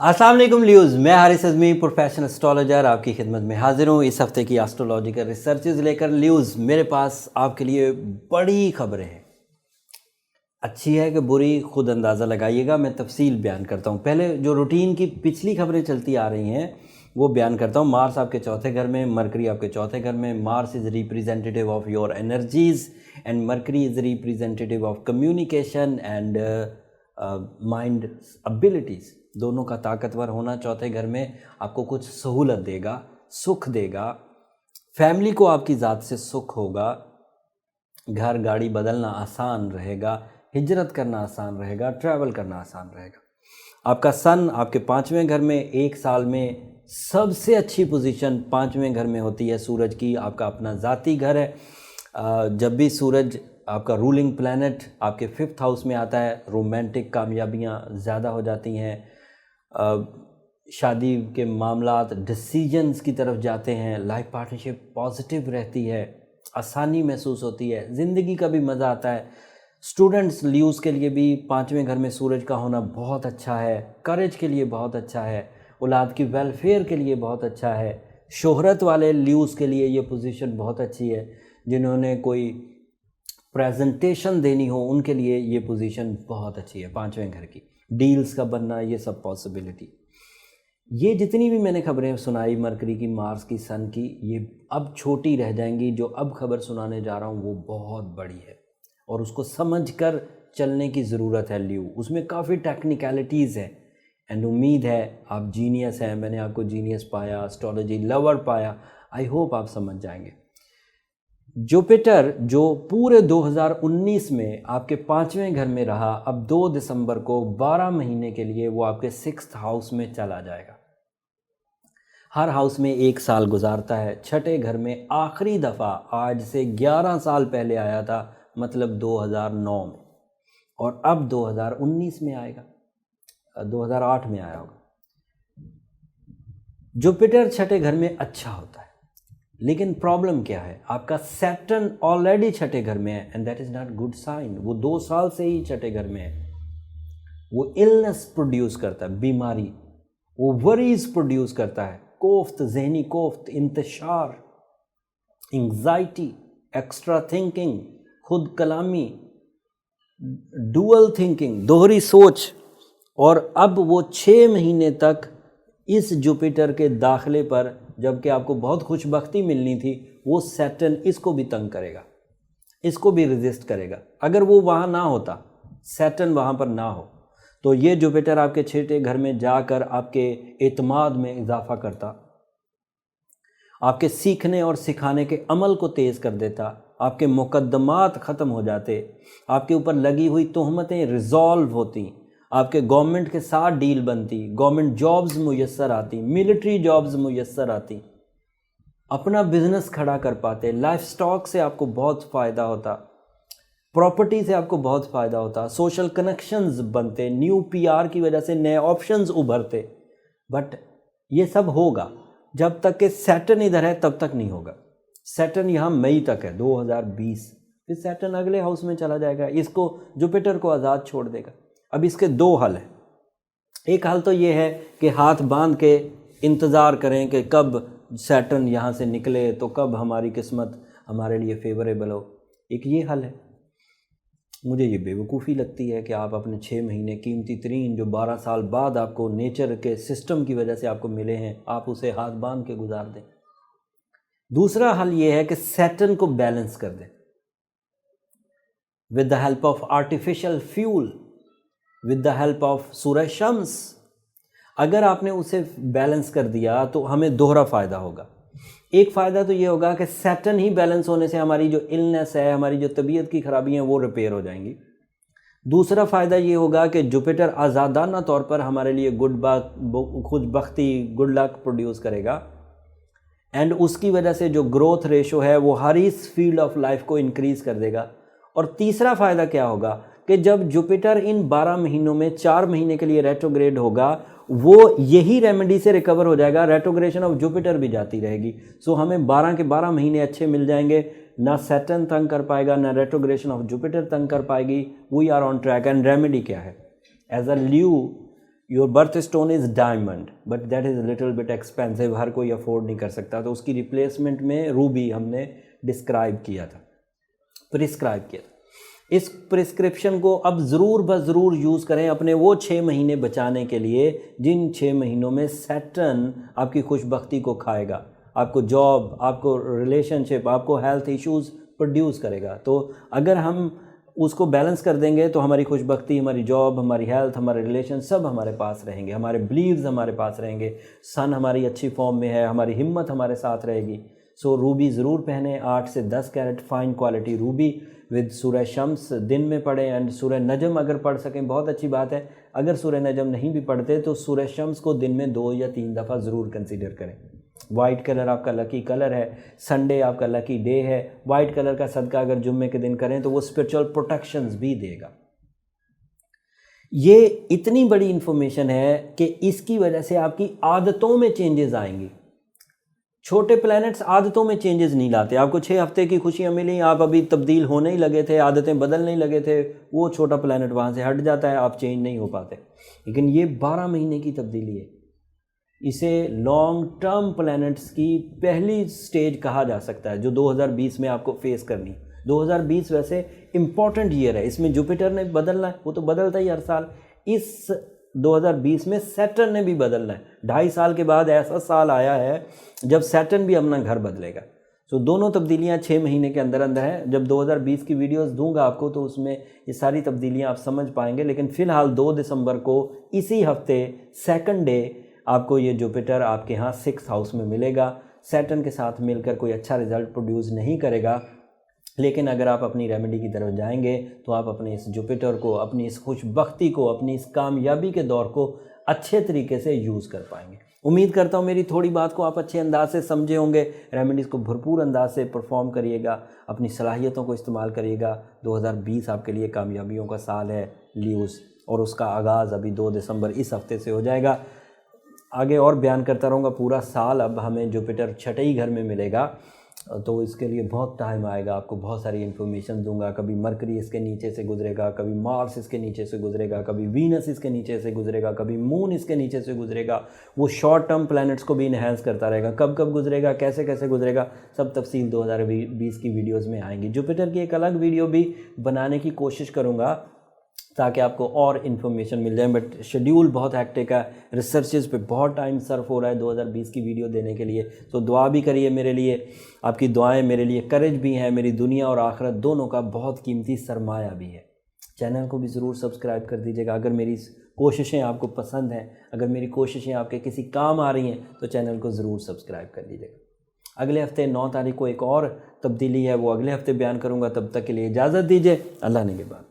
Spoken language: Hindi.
अस्सलाम वालेकुम ल्यूज़, मैं हारिस अज़मी प्रोफेशनल एस्ट्रोलॉजर आपकी खिदमत में हाजिर हूँ। इस हफ्ते की एस्ट्रोलॉजिकल रिसर्चेज लेकर ल्यूज़ मेरे पास आपके लिए बड़ी खबरें हैं। अच्छी है कि बुरी खुद अंदाज़ा लगाइएगा, मैं तफसील बयान करता हूँ। पहले जो रूटीन की पिछली खबरें चलती आ रही हैं वो बयान करता हूँ। मार्स आपके चौथे घर में, मरकरी आपके चौथे घर में। Mars is representative of your energies and mercury is representative of communication and mind abilities. दोनों का ताकतवर होना चौथे घर में आपको कुछ सहूलत देगा, सुख देगा, फैमिली को आपकी ज़ात से सुख होगा, घर गाड़ी बदलना आसान रहेगा, हिजरत करना आसान रहेगा, ट्रैवल करना आसान रहेगा। आपका सन आपके पाँचवें घर में, एक साल में सबसे अच्छी पोजीशन पाँचवें घर में होती है सूरज की। आपका अपना ज़ाती घर है। जब भी सूरज आपका रूलिंग प्लैनेट आपके 5th हाउस में आता है, रोमांटिक कामयाबियाँ ज़्यादा हो जाती हैं, शादी के मामलात डिसीजंस की तरफ जाते हैं, लाइफ पार्टनरशिप पॉजिटिव रहती है, आसानी महसूस होती है, ज़िंदगी का भी मज़ा आता है। स्टूडेंट्स ल्यूज़ के लिए भी पाँचवें घर में सूरज का होना बहुत अच्छा है, करेज के लिए बहुत अच्छा है, औलाद की वेलफेयर के लिए बहुत अच्छा है। शोहरत वाले ल्यूज़ के लिए ये पोजीशन बहुत अच्छी है। जिन्होंने कोई प्रेजेंटेशन देनी हो उनके लिए ये पोजीशन बहुत अच्छी है पाँचवें घर की। डील्स का बनना, ये सब पॉसिबिलिटी। ये जितनी भी मैंने खबरें सुनाई मरकरी की, मार्स की, सन की, ये अब छोटी रह जाएंगी। जो अब खबर सुनाने जा रहा हूँ वो बहुत बड़ी है और उसको समझकर चलने की ज़रूरत है ल्यू। उसमें काफ़ी टेक्निकलिटीज़ हैं एंड उम्मीद है आप जीनियस हैं। मैंने आपको जीनियस पाया, एस्ट्रोलॉजी लवर पाया। आई होप आप समझ जाएंगे। जुपिटर जो पूरे 2019 में आपके पाँचवें घर में रहा, अब 2 दिसंबर को 12 महीने के लिए वो आपके 6th हाउस में चला जाएगा। हर हाउस में 1 साल गुजारता है। छठे घर में आखिरी दफ़ा आज से 11 साल पहले आया था, मतलब 2009 में, और अब 2019 में आएगा। 2008 में आया होगा। जुपिटर छठे घर में अच्छा होता है, लेकिन प्रॉब्लम क्या है? आपका सैटर्न ऑलरेडी छठे घर में है and that is not good sign. वो 2 साल से ही छठे घर में है। वो इलनेस प्रोड्यूस करता है, बीमारी, वो वरीज प्रोड्यूस करता है, कोफ्त, जहनी कोफ्त, इंतशार, एंग्जाइटी, एक्स्ट्रा थिंकिंग, खुद कलामी, डुअल थिंकिंग, दोहरी सोच। और अब वो 6 महीने तक इस जुपिटर के दाखिले पर, जबकि आपको बहुत खुशबख्ती मिलनी थी, वो सैटर्न इसको भी तंग करेगा, इसको भी रेजिस्ट करेगा। अगर वो वहाँ ना होता, सैटर्न वहाँ पर ना हो, तो ये जुपिटर आपके छठे घर में जाकर आपके एतमाद में इजाफा करता, आपके सीखने और सिखाने के अमल को तेज़ कर देता, आपके मुकद्दमात ख़त्म हो जाते, आपके ऊपर लगी हुई तोहमतें रिजॉल्व होती, आपके गवर्नमेंट के साथ डील बनती, गवर्नमेंट जॉब्स मुयस्सर आती, मिलिट्री जॉब्स मुयस्सर आती, अपना बिजनेस खड़ा कर पाते, लाइफ स्टॉक से आपको बहुत फ़ायदा होता, प्रॉपर्टी से आपको बहुत फ़ायदा होता, सोशल कनेक्शंस बनते, न्यू पीआर की वजह से नए ऑप्शंस उभरते। बट ये सब होगा जब तक कि सैटर्न इधर है, तब तक नहीं होगा। सैटर्न यहाँ मई तक है 2020, फिर सैटर्न अगले हाउस में चला जाएगा, इसको जुपिटर को आज़ाद छोड़ देगा। अब इसके 2 हल हैं। एक हल तो ये है कि हाथ बांध के इंतज़ार करें कि कब सैटर्न यहाँ से निकले, तो कब हमारी किस्मत हमारे लिए फेवरेबल हो। एक ये हल है। मुझे ये बेवकूफ़ी लगती है कि आप अपने 6 महीने कीमती तरीन जो 12 साल बाद आपको नेचर के सिस्टम की वजह से आपको मिले हैं, आप उसे हाथ बांध के गुजार दें। दूसरा हल ये है कि सैटर्न को बैलेंस कर दें with the help of artificial fuel, with the help of सूरज शम्स। अगर आपने उसे बैलेंस कर दिया तो हमें दोहरा फ़ायदा होगा। एक फ़ायदा तो ये होगा कि सैटर्न ही बैलेंस होने से हमारी जो इलनेस है, हमारी जो तबीयत की ख़राबी हैं, वो रिपेयर हो जाएंगी। दूसरा फ़ायदा ये होगा कि जुपिटर आज़ादाना तौर पर हमारे लिए खुशबख्ती, गुड लक प्रोड्यूस करेगा एंड उसकी वजह से जो ग्रोथ रेशो है वो हर इस फील्ड ऑफ लाइफ को इंक्रीज़ कर देगा। और तीसरा फ़ायदा क्या होगा कि जब जुपिटर इन 12 महीनों में 4 महीने के लिए रेट्रोग्रेड होगा, वो यही रेमेडी से रिकवर हो जाएगा। रेट्रोग्रेशन ऑफ जुपिटर भी जाती रहेगी। सो हमें 12 के 12 महीने अच्छे मिल जाएंगे। ना सैटर्न तंग कर पाएगा, ना रेट्रोग्रेशन ऑफ जुपिटर तंग कर पाएगी। We are on track. And remedy क्या है? As a Leo your birth stone is diamond but that is little bit expensive, हर कोई अफोर्ड नहीं कर सकता, तो उसकी रिप्लेसमेंट में रूबी हमने प्रिस्क्राइब किया था। इस प्रिस्क्रिप्शन को अब ज़रूर ज़रूर यूज़ करें अपने वो 6 महीने बचाने के लिए जिन 6 महीनों में सैटर्न आपकी खुशबख्ती को खाएगा, आपको जॉब, आपको रिलेशनशिप, आपको हेल्थ इश्यूज़ प्रोड्यूस करेगा। तो अगर हम उसको बैलेंस कर देंगे तो हमारी खुशबख्ती, हमारी जॉब, हमारी हेल्थ, हमारे रिलेशन सब हमारे पास रहेंगे, हमारे बिलीव्स हमारे पास रहेंगे, सन हमारी अच्छी फॉर्म में है, हमारी हिम्मत हमारे साथ रहेगी। सो रूबी ज़रूर पहने, 8 से 10 carat fine quality ruby with सूरह शम्स दिन में पढ़ें एंड सूरह नजम अगर पढ़ सकें बहुत अच्छी बात है। अगर सूरह नजम नहीं भी पढ़ते तो सूरह शम्स को दिन में 2 या 3 दफ़ा ज़रूर कंसीडर करें। वाइट कलर आपका लकी कलर है, संडे आपका लकी डे है, वाइट कलर का सदका अगर जुम्मे के दिन करें तो वो स्पिरिचुअल प्रोटेक्शंस भी देगा। ये इतनी बड़ी इंफॉर्मेशन है कि इसकी वजह से आपकी आदतों में चेंजेस आएंगी। छोटे प्लैनेट्स आदतों में चेंजेस नहीं लाते। आपको 6 हफ्ते की खुशियां मिली, आप अभी तब्दील होने ही लगे थे, आदतें बदलने ही लगे थे, वो छोटा प्लैनेट वहाँ से हट जाता है, आप चेंज नहीं हो पाते। लेकिन ये 12 महीने की तब्दीली है, इसे लॉन्ग टर्म प्लैनेट्स की पहली स्टेज कहा जा सकता है जो 2020 में आपको फेस करनी। 2020 वैसे इम्पॉर्टेंट ईयर है, इसमें जुपिटर ने बदलना है, वो तो बदलता ही हर साल। इस 2020 में सैटर्न ने भी बदलना है। 2.5 साल के बाद ऐसा साल आया है जब सैटर्न भी अपना घर बदलेगा। तो दोनों तब्दीलियां 6 महीने के अंदर अंदर हैं। जब 2020 की वीडियोस दूंगा आपको तो उसमें ये सारी तब्दीलियां आप समझ पाएंगे। लेकिन फ़िलहाल 2 दिसंबर को इसी हफ्ते सेकंड डे आपको ये जुपिटर आपके यहाँ 6th हाउस में मिलेगा। सैटर्न के साथ मिलकर कोई अच्छा रिजल्ट प्रोड्यूस नहीं करेगा, लेकिन अगर आप अपनी रेमेडी की तरफ जाएंगे तो आप अपने इस जुपिटर को, अपनी इस खुशबख्ती को, अपनी इस कामयाबी के दौर को अच्छे तरीके से यूज़ कर पाएंगे। उम्मीद करता हूँ मेरी थोड़ी बात को आप अच्छे अंदाज से समझे होंगे। रेमेडीज़ को भरपूर अंदाज से परफॉर्म करिएगा, अपनी सलाहियतों को इस्तेमाल करिएगा। 2020 आपके लिए कामयाबियों का साल है लीव्स, और उसका आगाज़ अभी 2 दिसंबर इस हफ्ते से हो जाएगा। आगे और बयान करता रहूँगा। पूरा साल अब हमें जुपिटर 6ठे घर में मिलेगा, तो इसके लिए बहुत टाइम आएगा। आपको बहुत सारी इन्फॉर्मेशन दूंगा। कभी मरकरी इसके नीचे से गुजरेगा, कभी मार्स इसके नीचे से गुजरेगा, कभी वीनस इसके नीचे से गुजरेगा, कभी मून इसके नीचे से गुजरेगा। वो शॉर्ट टर्म प्लैनेट्स को भी इन्हेंस करता रहेगा। कब कब गुजरेगा, कैसे कैसे गुजरेगा, सब तफसील 2020 की वीडियोज़ में आएंगी। जुपिटर की एक अलग वीडियो भी बनाने की कोशिश करूँगा ताकि आपको और इन्फॉर्मेशन मिल जाए। बट शेड्यूल बहुत हैक्टिक है, रिसर्चेज पे बहुत टाइम सर्फ हो रहा है 2020 की वीडियो देने के लिए। तो दुआ भी करिए मेरे लिए, आपकी दुआएं मेरे लिए करेज भी हैं, मेरी दुनिया और आखिरत दोनों का बहुत कीमती सरमाया भी है। चैनल को भी ज़रूर सब्सक्राइब कर दीजिएगा। अगर मेरी कोशिशें आपको पसंद हैं, अगर मेरी कोशिशें आपके किसी काम आ रही हैं तो चैनल को ज़रूर सब्सक्राइब कर दीजिएगा। अगले हफ्ते 9 तारीख को एक और तब्दीली है, वो अगले हफ्ते बयान करूँगा। तब तक के लिए इजाज़त दीजिए। अल्लाह ने के बाद।